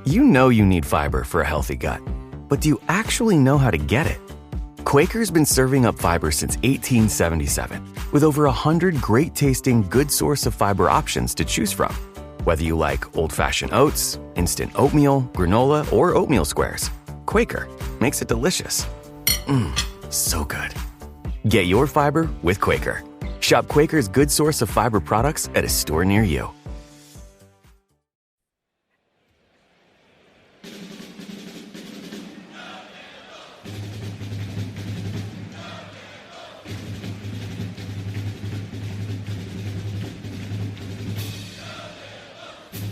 You know you need fiber for a healthy gut, but do you actually know how to get it? Quaker's been serving up fiber since 1877, with over 100 great-tasting, good source of fiber options to choose from. Whether you like old-fashioned oats, instant oatmeal, granola, or oatmeal squares, Quaker makes it delicious. So good. Get your fiber with Quaker. Shop Quaker's good source of fiber products at a store near you.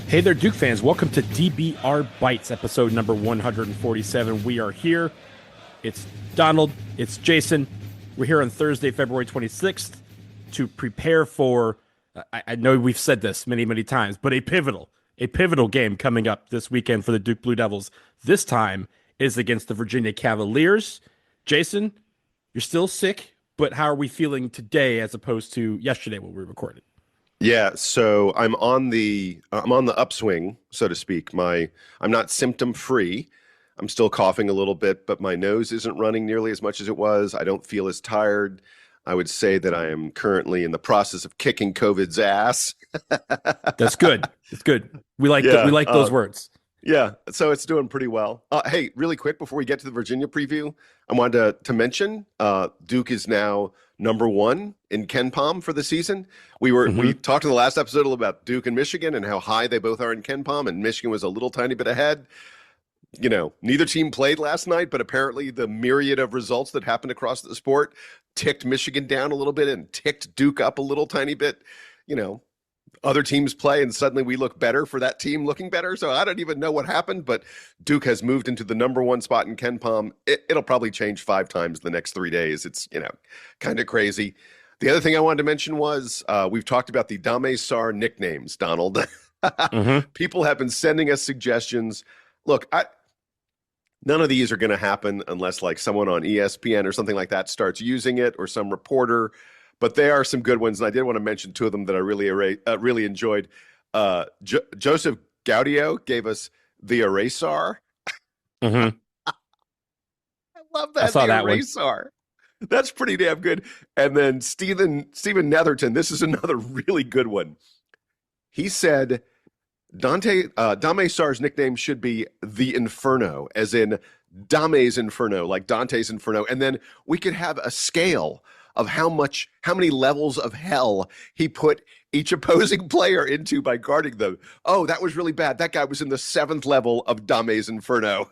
Hey there, Duke fans. Welcome to DBR Bites, episode number 147. We are here. It's Donald. It's Jason. We're here on Thursday, February 26th to prepare for, I know we've said this many, many times, but a pivotal game coming up this weekend for the Duke Blue Devils. This time is against the Virginia Cavaliers. Jason, you're still sick, but how are we feeling today as opposed to yesterday when we recorded? Yeah, so I'm on the upswing, so to speak. I'm not symptom free. I'm still coughing a little bit, but my nose isn't running nearly as much as it was. I don't feel as tired. I would say that I am currently in the process of kicking COVID's ass. That's good. It's good. We like those words. Yeah, so it's doing pretty well. Hey, really quick before we get to the Virginia preview, I wanted to mention Duke is now number 1 in KenPom for the season. We talked in the last episode about Duke and Michigan and how high they both are in KenPom, and Michigan was a little tiny bit ahead. You know, neither team played last night, but apparently the myriad of results that happened across the sport ticked Michigan down a little bit and ticked Duke up a little tiny bit. You know, other teams play and suddenly we look better for that team looking better. So I don't even know what happened, but Duke has moved into the number 1 spot in KenPom. It'll probably change 5 times the next 3 days. It's, kind of crazy. The other thing I wanted to mention was we've talked about the Dame Sar nicknames, Donald. People have been sending us suggestions. Look, none of these are going to happen unless like someone on ESPN or something like that starts using it, or some reporter. But there are some good ones, and I did want to mention 2 of them that I really enjoyed. Joseph Gaudio gave us the Erasar. I love that. I saw that Erasar. One. That's pretty damn good. And then Stephen Netherton, this is another really good one. He said Dame Sar's nickname should be the Inferno, as in Dame's Inferno, like Dante's Inferno. And then we could have a scale of how many levels of hell he put each opposing player into by guarding them. Oh, that was really bad. That guy was in the 7th level of Dame's Inferno.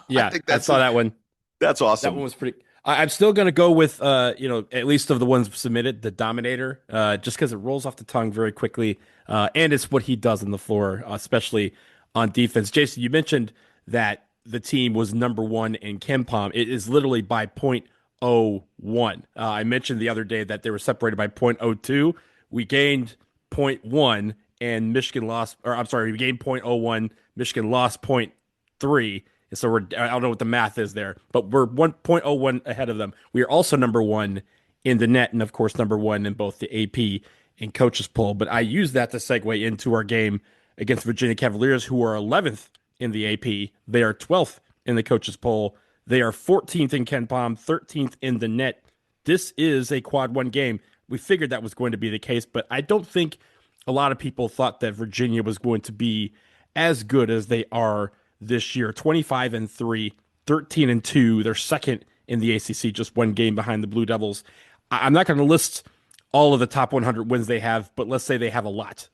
Yeah, I saw that one. That's awesome. That one was pretty. I'm still going to go with, at least of the ones submitted, the Dominator, just because it rolls off the tongue very quickly. And it's what he does on the floor, especially on defense. Jason, you mentioned that the team was number 1 in KenPom. It is literally by 0.01. I mentioned the other day that they were separated by 0.02. We gained 0.1 and Michigan lost, we gained 0.01. Michigan lost 0.3. And so I don't know what the math is there, but we're 1.01 ahead of them. We are also number 1 in the net, and of course, number 1 in both the AP and coaches poll. But I use that to segue into our game against Virginia Cavaliers, who are 11th in the AP. They are 12th in the coaches poll. They are 14th in KenPom, 13th in the net. This is a quad 1 game. We figured that was going to be the case, but I don't think a lot of people thought that Virginia was going to be as good as they are this year. 25-3, 13-2. They're second in the ACC, just 1 game behind the Blue Devils. I'm not going to list all of the top 100 wins they have, but let's say they have a lot,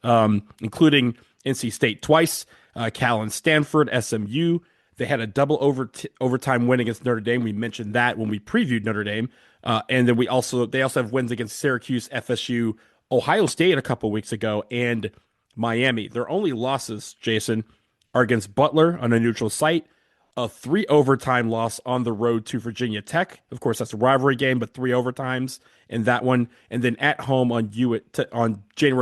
including NC State twice, Cal and Stanford, SMU. They had a double overtime win against Notre Dame. We mentioned that when we previewed Notre Dame. And then they also have wins against Syracuse, FSU, Ohio State a couple weeks ago, and Miami. Their only losses, Jason, are against Butler on a neutral site, a 3 overtime loss on the road to Virginia Tech. Of course, that's a rivalry game, but 3 overtimes in that one. And then at home on January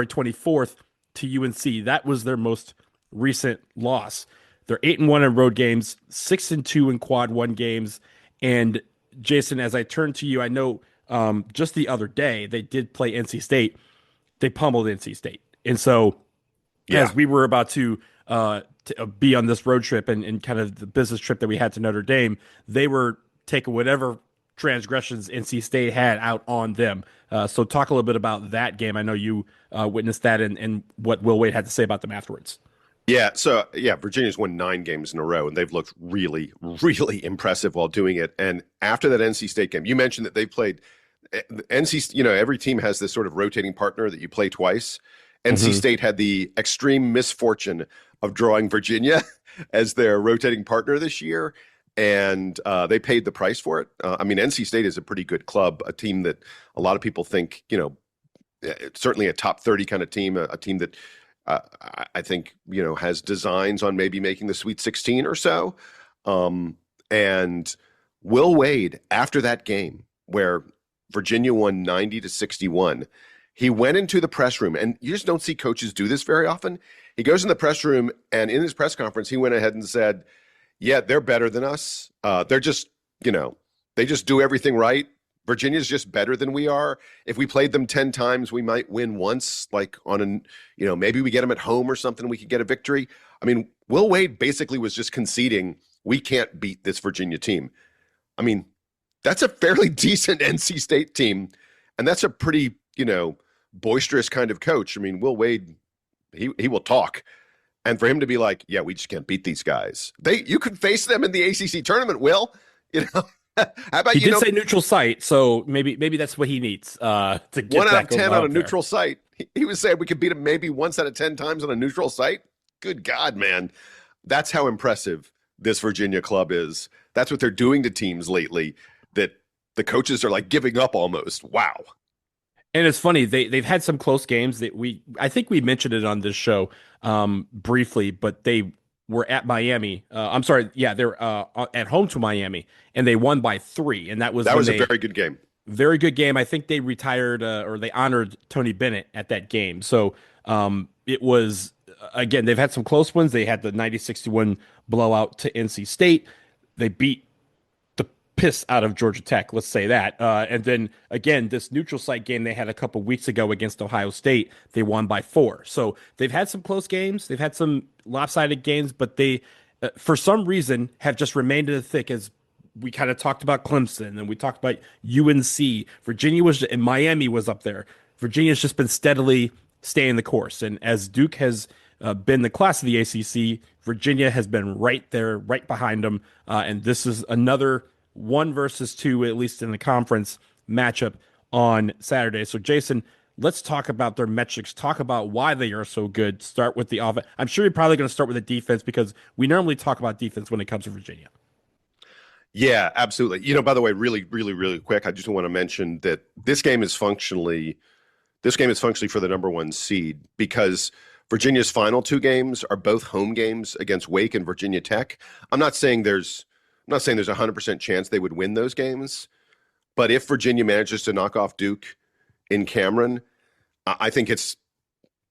24th to UNC. That was their most recent loss. They're 8-1 in road games, 6-2 in quad 1 games. And Jason, as I turn to you, I know just the other day they did play NC State. They pummeled NC State. And so as we were about to to be on this road trip and kind of the business trip that we had to Notre Dame, they were taking whatever transgressions NC State had out on them. So talk a little bit about that game. I know you witnessed that and what Will Wade had to say about them afterwards. Yeah, so Virginia's won 9 games in a row, and they've looked really, really impressive while doing it. And after that NC State game, you mentioned that they played NC. Every team has this sort of rotating partner that you play twice. NC State had the extreme misfortune of drawing Virginia as their rotating partner this year, and they paid the price for it. NC State is a pretty good club, a team that a lot of people think, certainly a top 30 kind of team, a team that I think, has designs on maybe making the Sweet 16 or so. And Will Wade, after that game where Virginia won 90-61, he went into the press room, and you just don't see coaches do this very often. He goes in the press room, and in his press conference, he went ahead and said, yeah, they're better than us. They're just, they just do everything right. Virginia's just better than we are. If we played them 10 times, we might win once, like on maybe we get them at home or something, we could get a victory. Will Wade basically was just conceding we can't beat this Virginia team. That's a fairly decent NC State team, and that's a pretty, boisterous kind of coach. Will Wade, he will talk. And for him to be like, yeah, we just can't beat these guys. You could face them in the ACC tournament, Will. How about he did say neutral site, so maybe that's what he needs to get 1 out of 10 on a there. neutral site. He was saying we could beat him maybe once out of 10 times on a neutral site. Good God, man. That's how impressive this Virginia club is. That's what they're doing to teams lately, that the coaches are like giving up almost. Wow. And it's funny, they've had some close games that I think we mentioned it on this show briefly, but they were at Miami. They're at home to Miami, and they won by 3. And that was a very good game. Very good game. I think they retired or they honored Tony Bennett at that game. So it was, again, they've had some close ones. They had the 90-61 blowout to NC State. They beat the piss out of Georgia Tech, let's say that. And then, again, this neutral site game they had a couple weeks ago against Ohio State, they won by 4. So they've had some close games. They've had some lopsided games, but they, for some reason, have just remained in the thick. As we kind of talked about Clemson and we talked about UNC. Virginia and Miami was up there. Virginia's just been steadily staying the course. And as Duke has been the class of the ACC, Virginia has been right there, right behind them. And this is another 1 versus 2, at least in the conference matchup on Saturday. So, Jason, let's talk about their metrics. Talk about why they are so good. Start with the offense. I'm sure you're probably going to start with the defense because we normally talk about defense when it comes to Virginia. Yeah, absolutely. By the way, really, really, really quick, I just want to mention that this game is functionally for the number 1 seed because Virginia's final 2 games are both home games against Wake and Virginia Tech. I'm not saying there's a 100% chance they would win those games, but if Virginia manages to knock off Duke in Cameron, I think it's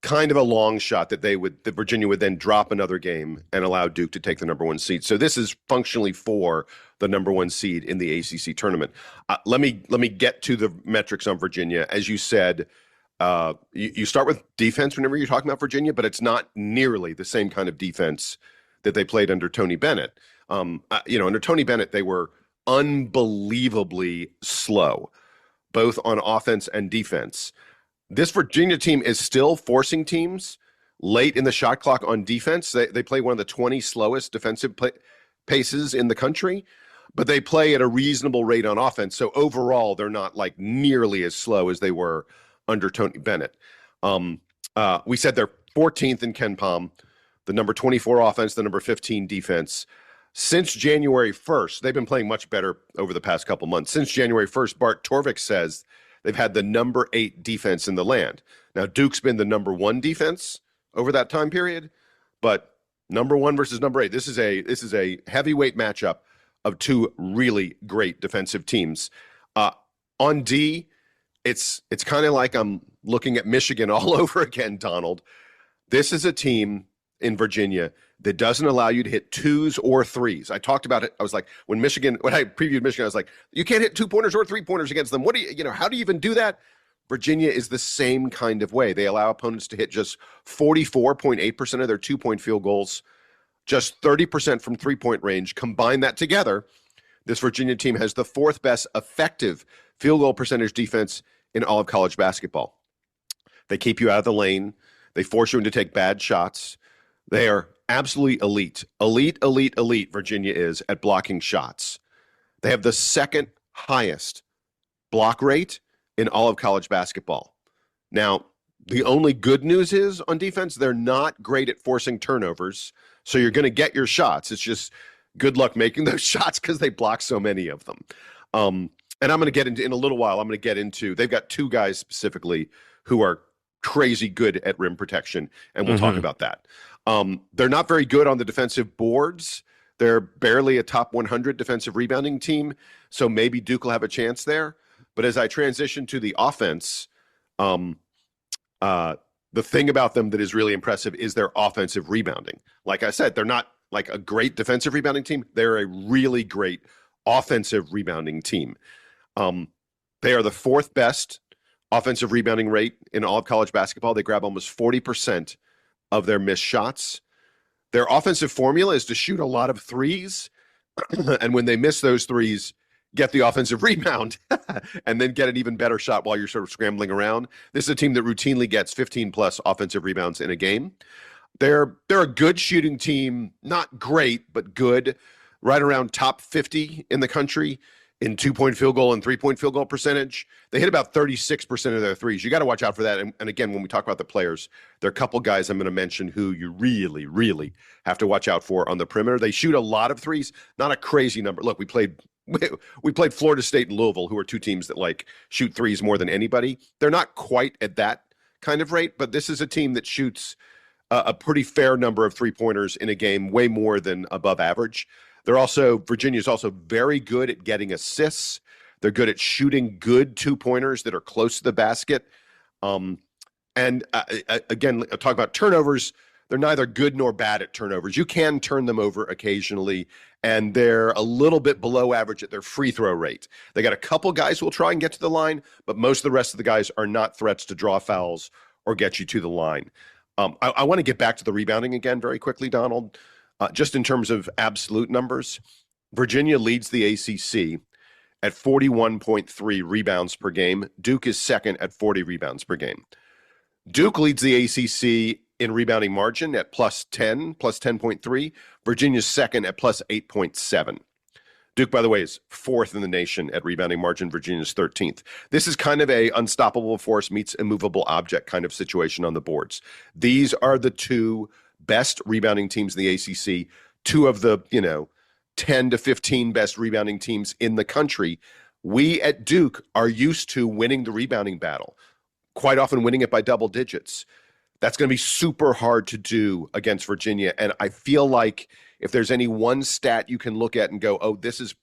kind of a long shot that Virginia would then drop another game and allow Duke to take the number 1 seed. So this is functionally for the number 1 seed in the ACC tournament. Let me get to the metrics on Virginia. As you said, you start with defense whenever you're talking about Virginia, but it's not nearly the same kind of defense that they played under Tony Bennett. Under Tony Bennett, they were unbelievably slow, both on offense and defense. This Virginia team is still forcing teams late in the shot clock on defense. They play one of the 20 slowest defensive paces in the country, but they play at a reasonable rate on offense. So overall, they're not like nearly as slow as they were under Tony Bennett. We said they're 14th in Ken Pom, the number 24 offense, the number 15 defense. Since January 1st, they've been playing much better over the past couple months. Since January 1st, Bart Torvik says they've had the number 8 defense in the land. Now, Duke's been the number 1 defense over that time period, but number 1 versus number 8. This is a heavyweight matchup of 2 really great defensive teams. On D, it's kind of like I'm looking at Michigan all over again, Donald. This is a team in Virginia that doesn't allow you to hit 2s or 3s. I talked about it. I was like, when I previewed Michigan, I was like, you can't hit 2-pointers or 3-pointers against them. How do you even do that? Virginia is the same kind of way. They allow opponents to hit just 44.8% of their 2-point field goals. just 30% from three-point range. Combine that together, this Virginia team has the fourth best effective field goal percentage defense in all of college basketball. They keep you out of the lane. They force you into take bad shots. They are absolutely elite. Elite, Virginia is at blocking shots. They have the second highest block rate in all of college basketball. Now, the only good news is on defense, they're not great at forcing turnovers. So you're going to get your shots. It's just good luck making those shots because they block so many of them. And I'm going to get into, in a little while, I'm going to get into, they've got two guys specifically who are crazy good at rim protection, and we'll talk about that. They're not very good on the defensive boards. They're barely a top 100 defensive rebounding team, so maybe Duke will have a chance there. But as I transition to the offense, the thing about them that is really impressive is their offensive rebounding. Like I said, they're not like a great defensive rebounding team. They're a really great offensive rebounding team. They are the fourth best offensive rebounding rate in all of college basketball. They grab almost 40% of their missed shots. Their offensive formula is to shoot a lot of threes, and when they miss those threes, get the offensive rebound and then get an even better shot while you're sort of scrambling around. This is a team that routinely gets 15 plus offensive rebounds in a game. They're a good shooting team, not great, but good, right around top 50 in the country in 2-point field goal and 3-point field goal percentage. They hit about 36% of their threes. You got to watch out for that. And again, when we talk about the players, there are a couple guys I'm going to mention who you really, really have to watch out for on the perimeter. They shoot a lot of threes, not a crazy number. Look, we played Florida State and Louisville, who are two teams that like shoot threes more than anybody. They're not quite at that kind of rate, but this is a team that shoots a pretty fair number of three-pointers in a game, way more than above average. Virginia's also very good at getting assists. They're good at shooting good two-pointers that are close to the basket. Again, talk about turnovers. They're neither good nor bad at turnovers. You can turn them over occasionally, and they're a little bit below average at their free throw rate. They got a couple guys who will try and get to the line, but most of the rest of the guys are not threats to draw fouls or get you to the line. I want to get back to the rebounding again very quickly, Donald. Just in terms of absolute numbers, Virginia leads the ACC at 41.3 rebounds per game. Duke is second at 40 rebounds per game. Duke leads the ACC in rebounding margin at plus 10.3. Virginia's second at plus 8.7. Duke, by the way, is fourth in the nation at rebounding margin. Virginia's 13th. This is kind of a unstoppable force meets immovable object kind of situation on the boards. These are the two best rebounding teams in the ACC, two of the, 10 to 15 best rebounding teams in the country. We at Duke are used to winning the rebounding battle, quite often winning it by double digits. That's going to be super hard to do against Virginia. And I feel like if there's any one stat you can look at and go, oh, this is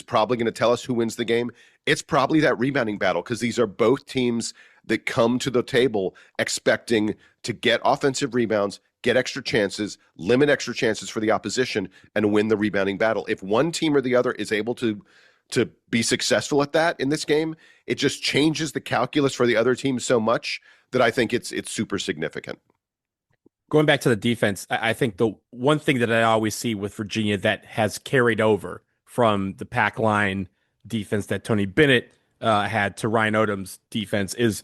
probably going to tell us who wins the game, it's probably that rebounding battle, because these are both teams that come to the table expecting to get offensive rebounds, get extra chances, limit extra chances for the opposition, and win the rebounding battle. If one team or the other is able to be successful at that in this game, it just changes the calculus for the other team so much that I think it's super significant. Going back to the defense, I think the one thing that I always see with Virginia that has carried over from the pack line defense that Tony Bennett had to Ryan Odom's defense is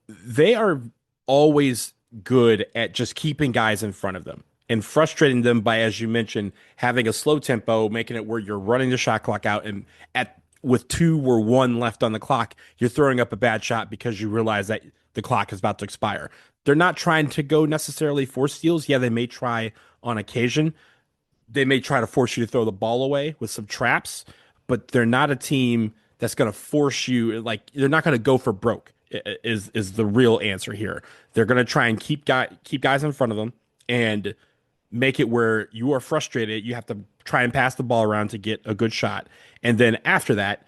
they are always good at just keeping guys in front of them and frustrating them by, as you mentioned, having a slow tempo, making it where you're running the shot clock out, and with 2 or 1 left on the clock, you're throwing up a bad shot because you realize that the clock is about to expire. They're not trying to go necessarily for steals. Yeah, they may try on occasion. They may try to force you to throw the ball away with some traps, but they're not a team that's going to force you. Like, they're not going to go for broke is the real answer here. They're going to try and keep guys in front of them and make it where you are frustrated. You have to try and pass the ball around to get a good shot. And then after that,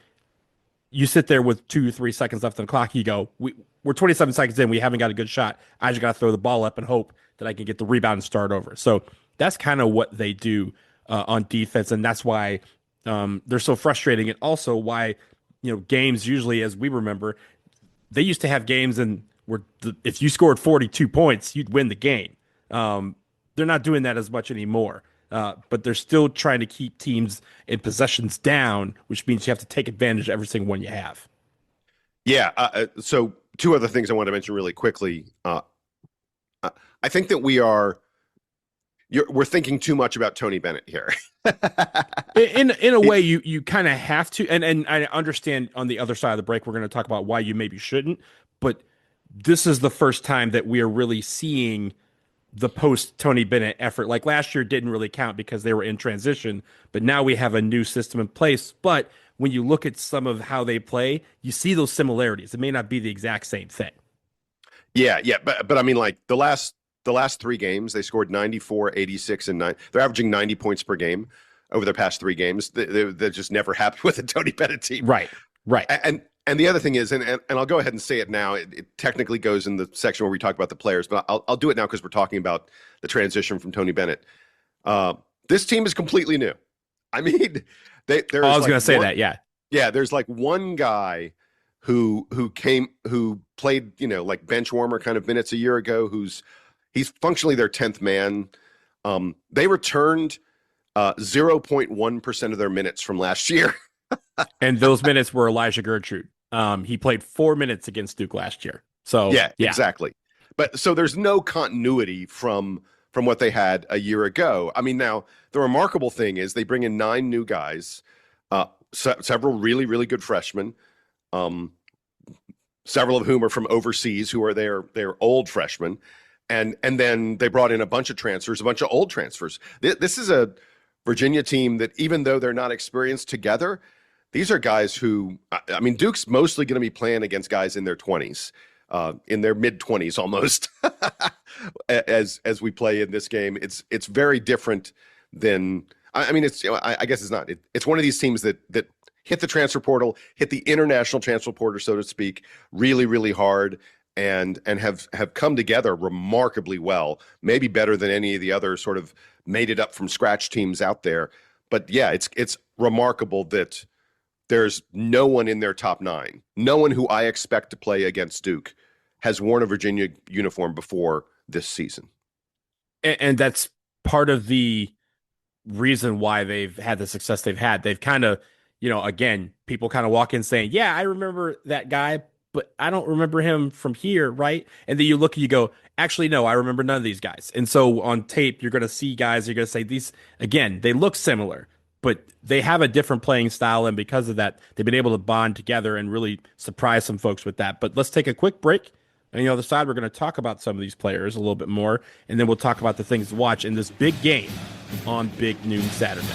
you sit there with 2 or 3 seconds left on the clock. You go, we're 27 seconds in. We haven't got a good shot. I just got to throw the ball up and hope that I can get the rebound and start over. So that's kind of what they do on defense. And that's why they're so frustrating. And also why, games usually, as we remember, they used to have games and if you scored 42 points, you'd win the game. they're not doing that as much anymore. But they're still trying to keep teams in possessions down, which means you have to take advantage of every single one you have. Yeah. So two other things I want to mention really quickly. I think that we're thinking too much about Tony Bennett here. in a way, you kind of have to, and I understand on the other side of the break, we're going to talk about why you maybe shouldn't, but this is the first time that we are really seeing the post Tony Bennett effort. Like last year didn't really count because they were in transition, but now we have a new system in place. But when you look at some of how they play, you see those similarities. It may not be the exact same thing. Yeah, but I mean, like the last 3 games, they scored 94, 86, and 9. They're averaging 90 points per game over their past 3 games. That just never happened with a Tony Bennett team. Right. And the other thing is, and I'll go ahead and say it now. It technically goes in the section where we talk about the players, but I'll do it now because we're talking about the transition from Tony Bennett. This team is completely new. I mean, I was going to say that. Yeah. There's like one guy who played, like bench warmer kind of minutes a year ago. He's functionally their 10th man. They returned 0.1% of their minutes from last year. And those minutes were Elijah Gertrude. He played 4 minutes against Duke last year. So yeah, exactly. But so there's no continuity from what they had a year ago. I mean, now the remarkable thing is they bring in 9 new guys, several really, really good freshmen, several of whom are from overseas, who are their old freshmen. And then they brought in a bunch of transfers, a bunch of old transfers. This is a Virginia team that, even though they're not experienced together, these are guys who, I mean, Duke's mostly going to be playing against guys in their 20s, in their mid-20s almost, as we play in this game. It's very different than, I mean, I guess it's not. It's one of these teams that hit the transfer portal, hit the international transfer portal, so to speak, really, really hard, and have come together remarkably well, maybe better than any of the other sort of made it up from scratch teams out there. But yeah, it's remarkable that there's no one in their top 9, no one who I expect to play against Duke has worn a Virginia uniform before this season. And that's part of the reason why they've had the success they've had. They've kind of, again, people kind of walk in saying, yeah, I remember that guy, but I don't remember him from here, right? And then you look and you go, actually, no, I remember none of these guys. And so on tape, you're going to see guys, you're going to say these, again, they look similar, but they have a different playing style. And because of that, they've been able to bond together and really surprise some folks with that. But let's take a quick break. And on the other side, we're going to talk about some of these players a little bit more. And then we'll talk about the things to watch in this big game on Big Noon Saturday.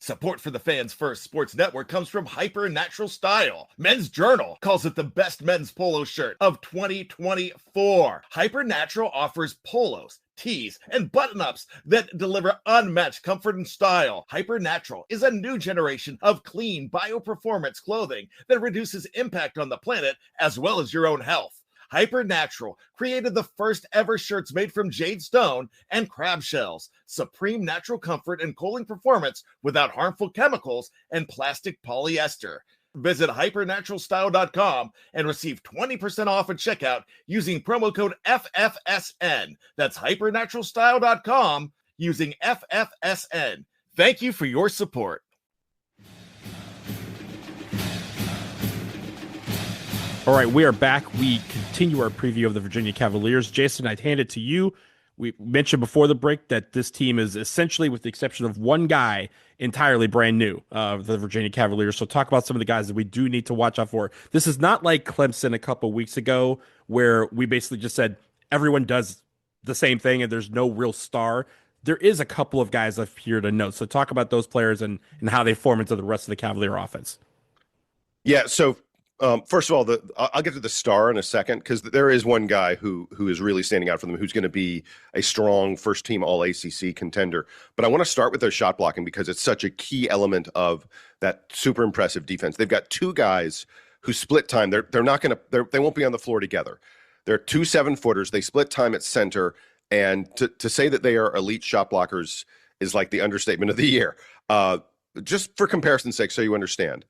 Support for the Fans First Sports Network comes from Hyper Natural Style. Men's Journal calls it the best men's polo shirt of 2024. Hyper Natural offers polos, tees, and button-ups that deliver unmatched comfort and style. Hyper Natural is a new generation of clean bio-performance clothing that reduces impact on the planet as well as your own health. Hyper Natural created the first ever shirts made from jade stone and crab shells. Supreme natural comfort and cooling performance without harmful chemicals and plastic polyester. Visit hypernaturalstyle.com and receive 20% off at checkout using promo code FFSN. That's hypernaturalstyle.com using FFSN. Thank you for your support. All right, we are back. We continue our preview of the Virginia Cavaliers. Jason, I'd hand it to you. We mentioned before the break that this team is essentially, with the exception of one guy, entirely brand new, the Virginia Cavaliers. So talk about some of the guys that we do need to watch out for. This is not like Clemson a couple weeks ago where we basically just said everyone does the same thing and there's no real star. There is a couple of guys up here to note. So talk about those players and how they form into the rest of the Cavalier offense. Yeah, so first of all, I'll get to the star in a second, because there is one guy who is really standing out for them, who's going to be a strong first-team All-ACC contender. But I want to start with their shot blocking because it's such a key element of that super impressive defense. They've got 2 guys who split time. They won't be on the floor together. They're 2 7-footers. They split time at center, and to say that they are elite shot blockers is like the understatement of the year. Just for comparison's sake, so you understand,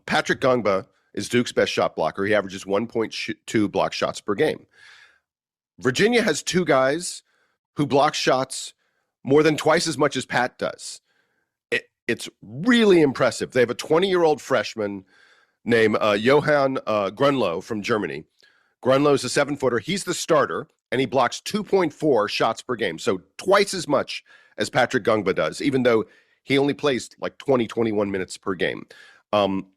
Patrick Gungba is Duke's best shot blocker. He averages 1.2 block shots per game. Virginia has two guys who block shots more than twice as much as Pat does. It's really impressive. They have a 20-year-old freshman named Johann Grunlow from Germany. Grunlow's a 7-footer. He's the starter, and he blocks 2.4 shots per game, so twice as much as Patrick Gungba does, even though he only plays like 20, 21 minutes per game.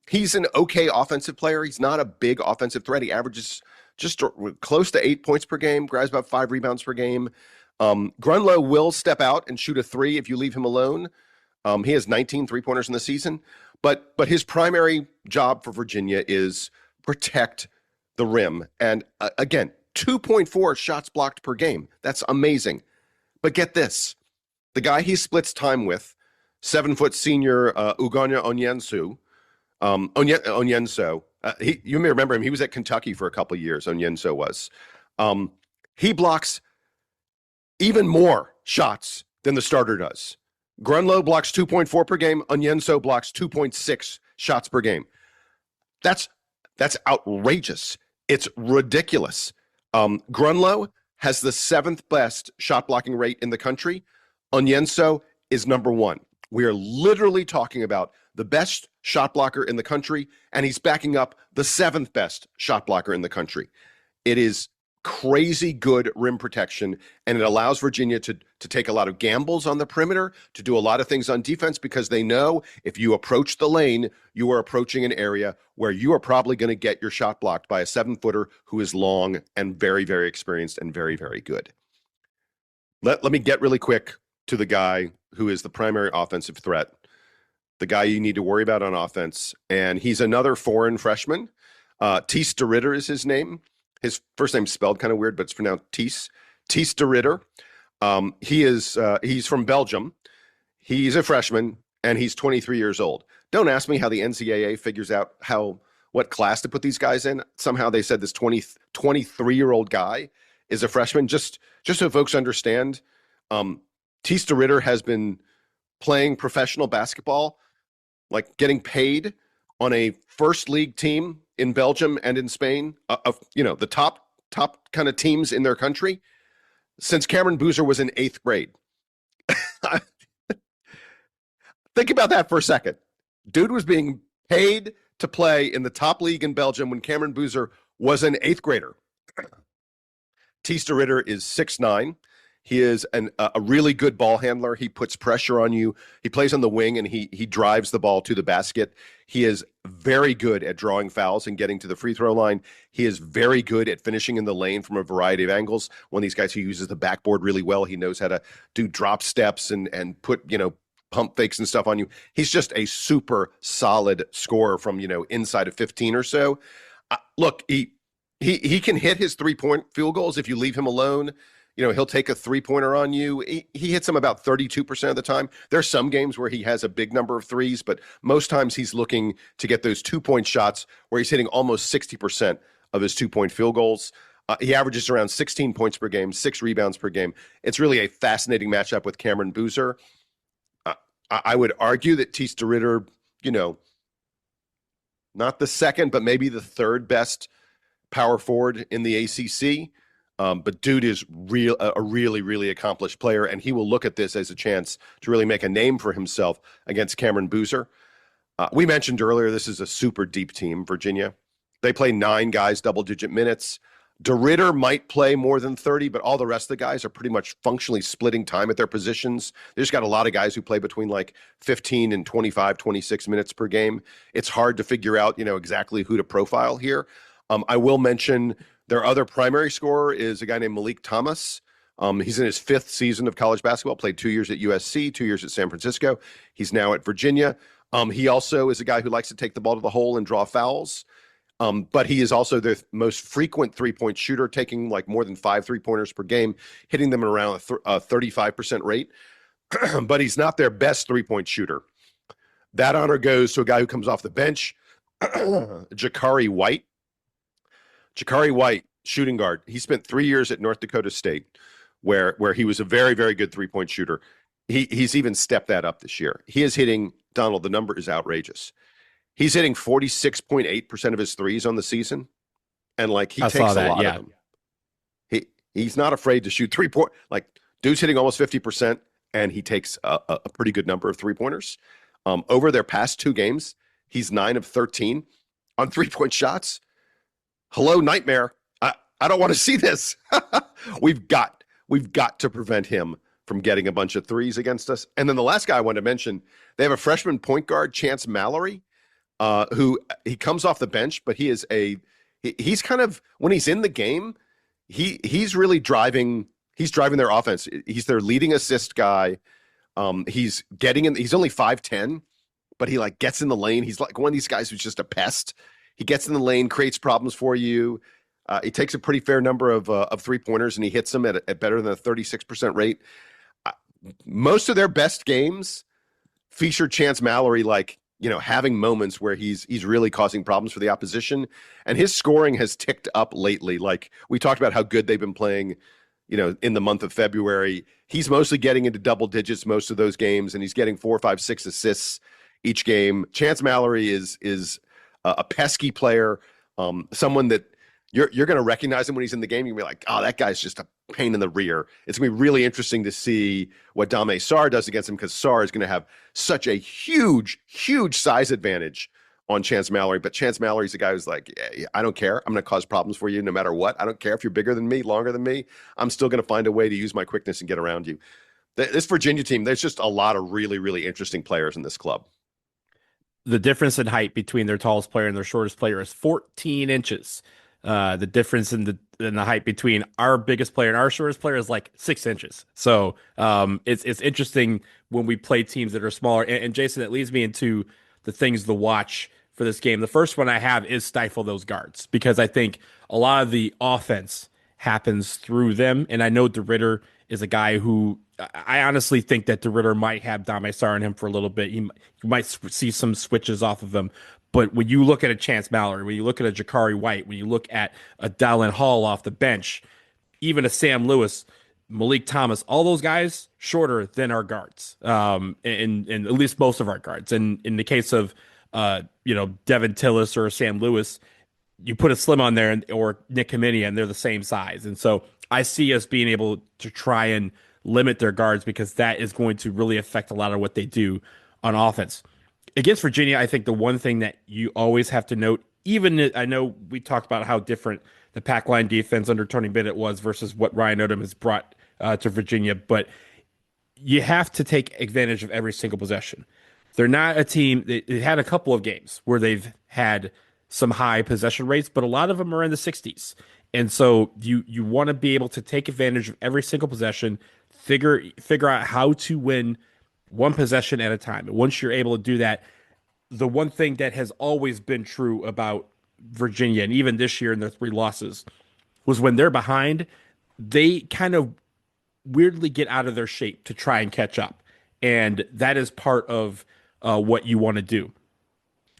He's an okay offensive player. He's not a big offensive threat. He averages just close to 8 points per game, grabs about 5 rebounds per game. Grunlow will step out and shoot a 3 if you leave him alone. He has 19 3-pointers in the season, but his primary job for Virginia is protect the rim. And again, 2.4 shots blocked per game. That's amazing. But get this, the guy he splits time with, 7-foot senior Ugonna Onyenso. You may remember him. He was at Kentucky for a couple of years. Onyenso was. He blocks even more shots than the starter does. Grunlow blocks 2.4 per game. Onyenso blocks 2.6 shots per game. That's outrageous. It's ridiculous. Grunlow has the 7th best shot blocking rate in the country. Onyenso is number 1. We are literally talking about the best shot blocker in the country, and he's backing up the 7th best shot blocker in the country. It is crazy good rim protection, and it allows Virginia to take a lot of gambles on the perimeter, to do a lot of things on defense, because they know if you approach the lane, you are approaching an area where you are probably going to get your shot blocked by a 7-footer who is long and very, very experienced and very, very good. Let me get really quick to the guy who is the primary offensive threat, the guy you need to worry about on offense, and he's another foreign freshman. Thijs de Ridder is his name. His first name's spelled kind of weird, but it's pronounced Thijs. Thijs de Ridder. He's from Belgium. He's a freshman, and he's 23 years old. Don't ask me how the NCAA figures out what class to put these guys in. Somehow they said this 23-year-old guy is a freshman. Just so folks understand, Thijs de Ridder has been playing professional basketball, like getting paid on a first league team in Belgium and in Spain, the top kind of teams in their country, since Cameron Boozer was in 8th grade. Think about that for a second. Dude was being paid to play in the top league in Belgium when Cameron Boozer was an 8th grader. Thijs de Ridder is 6'9". He is a really good ball handler. He puts pressure on you. He plays on the wing, and he drives the ball to the basket. He is very good at drawing fouls and getting to the free throw line. He is very good at finishing in the lane from a variety of angles. One of these guys who uses the backboard really well. He knows how to do drop steps and put, pump fakes and stuff on you. He's just a super solid scorer from, inside of 15 or so. Look, he can hit his 3-point field goals if you leave him alone. He'll take a 3-pointer on you. He hits them about 32% of the time. There are some games where he has a big number of threes, but most times he's looking to get those 2-point shots where he's hitting almost 60% of his 2-point field goals. He averages around 16 points per game, 6 rebounds per game. It's really a fascinating matchup with Cameron Boozer. I would argue that Thijs de Ridder, not the second, but maybe the 3rd best power forward in the ACC. But dude is a really, really accomplished player, and he will look at this as a chance to really make a name for himself against Cameron Boozer. We mentioned earlier, this is a super deep team, Virginia. They play 9 guys, double-digit minutes. De Ridder might play more than 30, but all the rest of the guys are pretty much functionally splitting time at their positions. They just got a lot of guys who play between like 15 and 25, 26 minutes per game. It's hard to figure out, exactly who to profile here. I will mention their other primary scorer is a guy named Malik Thomas. He's in his 5th season of college basketball, played 2 years at USC, 2 years at San Francisco. He's now at Virginia. He also is a guy who likes to take the ball to the hole and draw fouls. But he is also the most frequent 3-point shooter, taking like more than 5 3-pointers per game, hitting them at around a 35% rate. But he's not their best 3-point shooter. That honor goes to a guy who comes off the bench, Jakari White. Jakari White, shooting guard. He spent 3 years at North Dakota State, where he was a very, very good 3-point shooter. He's even stepped that up this year. He is hitting, Donald, the number is outrageous. He's hitting 46.8% of his threes on the season, and like he takes a lot of them. He's not afraid to shoot 3-point. Like, dude's hitting almost 50%, and he takes a pretty good number of 3-pointers. Over their past 2 games, he's 9 of 13 on 3-point shots. Hello, nightmare. I don't want to see this. We've got to prevent him from getting a bunch of threes against us. And then the last guy I wanted to mention, they have a freshman point guard, Chance Mallory, who he comes off the bench, but he's kind of, when he's in the game, he's really driving their offense. He's their leading assist guy. He's only 5'10", but he like gets in the lane. He's like one of these guys who's just a pest. He gets in the lane, creates problems for you. He takes a pretty fair number of 3-pointers, and he hits them at better than a 36% rate. Most of their best games feature Chance Mallory, like, having moments where he's really causing problems for the opposition, and his scoring has ticked up lately. Like, we talked about how good they've been playing, in the month of February. He's mostly getting into double digits most of those games, and he's getting 4, 5, 6 assists each game. Chance Mallory is a pesky player, someone that you're going to recognize him when he's in the game. You're going to be like, oh, that guy's just a pain in the rear. It's going to be really interesting to see what Dame Sarr does against him, because Sarr is going to have such a huge, huge size advantage on Chance Mallory. But Chance Mallory's a guy who's like, yeah, I don't care. I'm going to cause problems for you no matter what. I don't care if you're bigger than me, longer than me. I'm still going to find a way to use my quickness and get around you. This Virginia team, there's just a lot of really, really interesting players in this club. The difference in height between their tallest player and their shortest player is 14 inches. The difference in the height between our biggest player and our shortest player is like 6 inches. So it's interesting when we play teams that are smaller. And Jason, it leads me into the things to watch for this game. The first one I have is stifle those guards, because I think a lot of the offense happens through them. And I know DeRidder is a guy who I honestly think that DeRidder might have Dame Sarr in him for a little bit. You might see some switches off of him. But when you look at a Chance Mallory, when you look at a Jakari White, when you look at a Dallin Hall off the bench, even a Sam Lewis, Malik Thomas, all those guys shorter than our guards, and at least most of our guards. And in the case of Devin Tillis or Sam Lewis, you put a Slim on there or Nick Kaminia, and they're the same size. And so I see us being able to try and limit their guards, because that is going to really affect a lot of what they do on offense. Against Virginia, I think the one thing that you always have to note, even I know we talked about how different the pack line defense under Tony Bennett was versus what Ryan Odom has brought to Virginia, but you have to take advantage of every single possession. They're not a team. They had a couple of games where they've had some high possession rates, but a lot of them are in the 60s. And so you want to be able to take advantage of every single possession, figure out how to win one possession at a time. And once you're able to do that, the one thing that has always been true about Virginia, and even this year in their 3 losses, was when they're behind, they kind of weirdly get out of their shape to try and catch up. And that is part of what you want to do.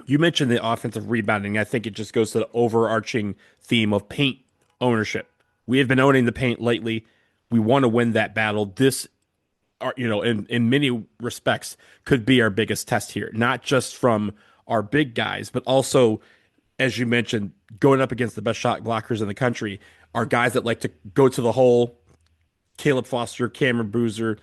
You mentioned the offensive rebounding. I think it just goes to the overarching theme of paint ownership. We have been owning the paint lately. We want to win that battle. This in many respects, could be our biggest test here, not just from our big guys, but also, as you mentioned, going up against the best shot blockers in the country, are guys that like to go to the hole. Caleb Foster, Cameron Boozer,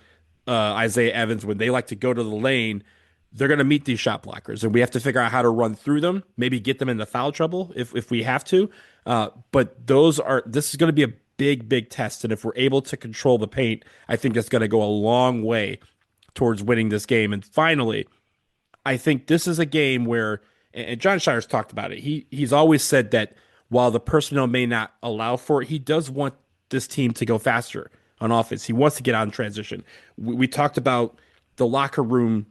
Isaiah Evans, when they like to go to the lane, they're going to meet these shot blockers, and we have to figure out how to run through them, maybe get them into foul trouble if we have to. But this is going to be a big test. And if we're able to control the paint, I think that's going to go a long way towards winning this game. And finally, I think this is a game where, and John Shire's talked about it, he's always said that while the personnel may not allow for it, he does want this team to go faster on offense. He wants to get out in transition. We talked about the locker room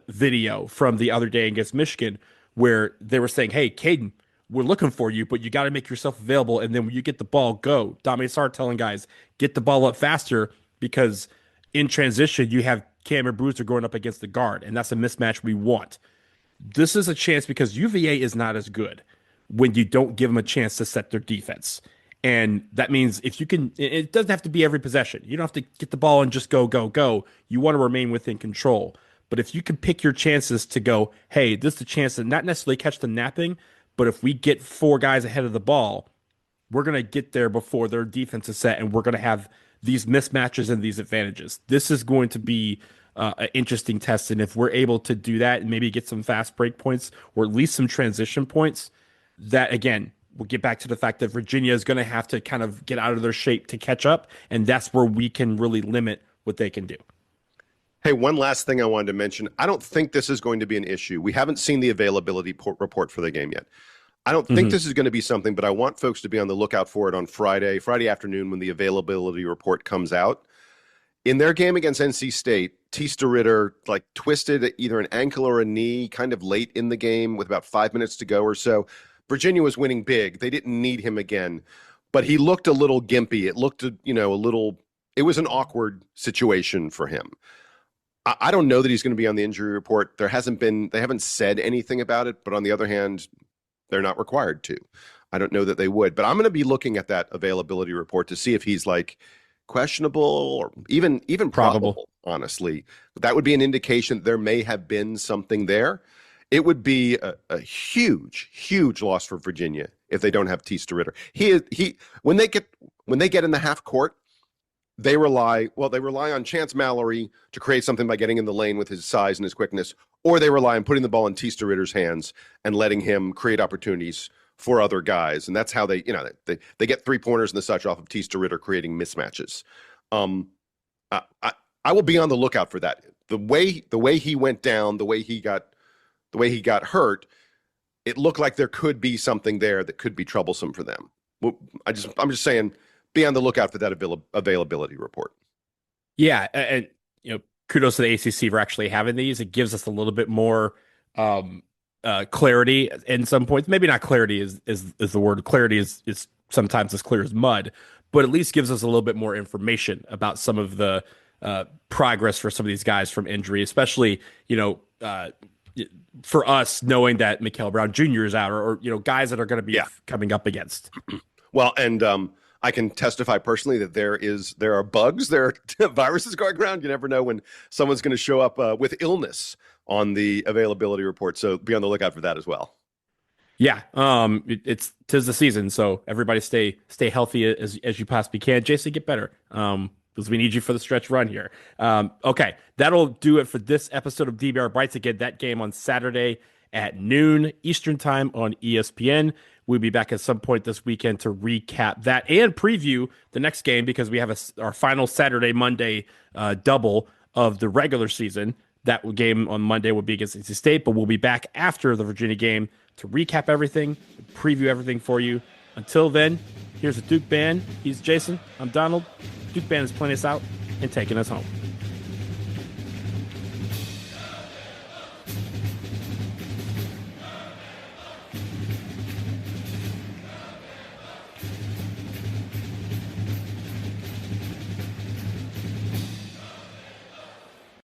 video from the other day against Michigan, where they were saying, hey, Caden, we're looking for you, but you got to make yourself available. And then when you get the ball, go. Dame Sarr telling guys, get the ball up faster, because in transition, you have Cameron Boozer going up against the guard, and that's a mismatch we want. This is a chance, because UVA is not as good when you don't give them a chance to set their defense. And that means if you can, it doesn't have to be every possession. You don't have to get the ball and just go. You want to remain within control. But if you can pick your chances to go, hey, this is the chance to not necessarily catch them napping, but if we get 4 guys ahead of the ball, we're going to get there before their defense is set, and we're going to have these mismatches and these advantages. This is going to be an interesting test, and if we're able to do that and maybe get some fast break points or at least some transition points, that again, we'll get back to the fact that Virginia is going to have to kind of get out of their shape to catch up, and that's where we can really limit what they can do. Hey, one last thing I wanted to mention. I don't think this is going to be an issue. We haven't seen the availability report for the game yet. I don't think this is going to be something, but I want folks to be on the lookout for it on Friday afternoon when the availability report comes out. In their game against NC State, Tista Ritter like twisted either an ankle or a knee kind of late in the game with about 5 minutes to go or so. Virginia was winning big. They didn't need him again, but he looked a little gimpy. It looked, it was an awkward situation for him. I don't know that he's going to be on the injury report. They haven't said anything about it, but on the other hand, they're not required to. I don't know that they would, but I'm going to be looking at that availability report to see if he's like questionable or even probable, honestly. That would be an indication that there may have been something there. It would be a huge, huge loss for Virginia if they don't have Tista Ritter. When they get in the half court, they rely on Chance Mallory to create something by getting in the lane with his size and his quickness, or they rely on putting the ball in Tista Ritter's hands and letting him create opportunities for other guys. And that's how they get 3-pointers and the such off of Tista Ritter creating mismatches. I will be on the lookout for that. The way he went down, the way he got hurt, it looked like there could be something there that could be troublesome for them. I'm just saying, be on the lookout for that availability report. Yeah, and kudos to the ACC for actually having these. It gives us a little bit more clarity in some points. Maybe not clarity is the word. Clarity is sometimes as clear as mud, but at least gives us a little bit more information about some of the progress for some of these guys from injury, especially for us knowing that Mikael Brown Jr. is out, or guys that are going to be coming up against. Well, and I can testify personally that there are bugs, there are viruses going around. You never know when someone's going to show up with illness on the availability report. So be on the lookout for that as well. Yeah, tis the season, so everybody stay healthy as you possibly can. Jason, get better, because we need you for the stretch run here. Okay, that'll do it for this episode of DBR Bites. Again, that game on Saturday at noon Eastern time on ESPN. We'll be back at some point this weekend to recap that and preview the next game, because we have our final Saturday, Monday double of the regular season. That game on Monday will be against NC State, but we'll be back after the Virginia game to recap everything, preview everything for you. Until then, here's the Duke Band. He's Jason. I'm Donald. Duke Band is playing us out and taking us home.